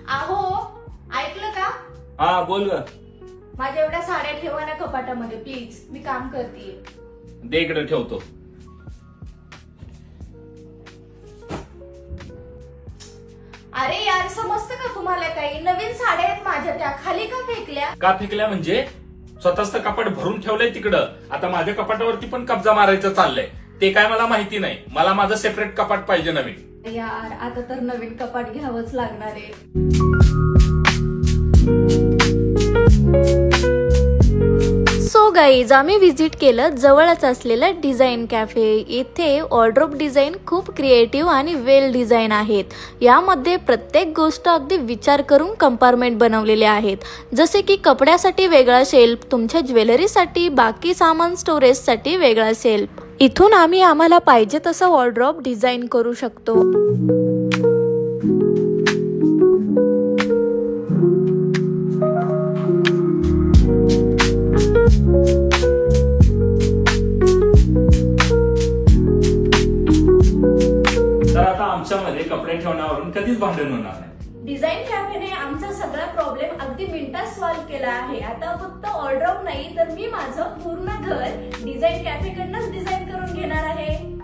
अहो, ऐकलं का? हा बोल ग. माझ्या एवढ्या साड्या ठेवा ना कपाटामध्ये प्लीज, मी काम करतेय. दे इकडे ठेवतो. अरे यार, समजतं का तुम्हाला काही? नवीन साड्या आहेत माझ्या, त्या खाली का फेकल्या? का फेकल्या म्हणजे? स्वतःच कपाट भरून ठेवलंय तिकडं. आता माझ्या कपाटावरती पण कब्जा मारायचं चाललंय. ते काय मला माहिती नाही. मला माझं सेपरेट कपाट पाहिजे नवीन. यार, आता तर नवीन कपाट घ्यावंच लागणार आहे. सो गाईज, आम्ही व्हिजिट केलं जवळच असलेलं डिझाईन कॅफे. येथे वॉर्डरोब डिझाईन खूप क्रिएटिव्ह आणि वेल डिझाईन आहेत. यामध्ये प्रत्येक गोष्ट अगदी विचार करून कंपार्टमेंट बनवलेले आहेत. जसे की कपड्यासाठी वेगळा शेल्फ, तुमच्या ज्वेलरीसाठी, बाकी सामान स्टोरेजसाठी वेगळा शेल्फ. इथून आम्ही आम्हाला पाहिजे तसं वॉर्डरोब डिझाईन करू शकतो. तर आता आमच्यामध्ये कपडे ठेवण्यावरून कधीच भांडण होणार नाही. डिझाईन कॅफेने आमचा सगळा प्रॉब्लेम अगदी मिनिटात सॉल्व्ह केला आहे. आता फक्त ऑर्डर नाही तर मी माझं पूर्ण घर डिझाईन कॅफे कडनंच डिझाईन करून घेणार आहे.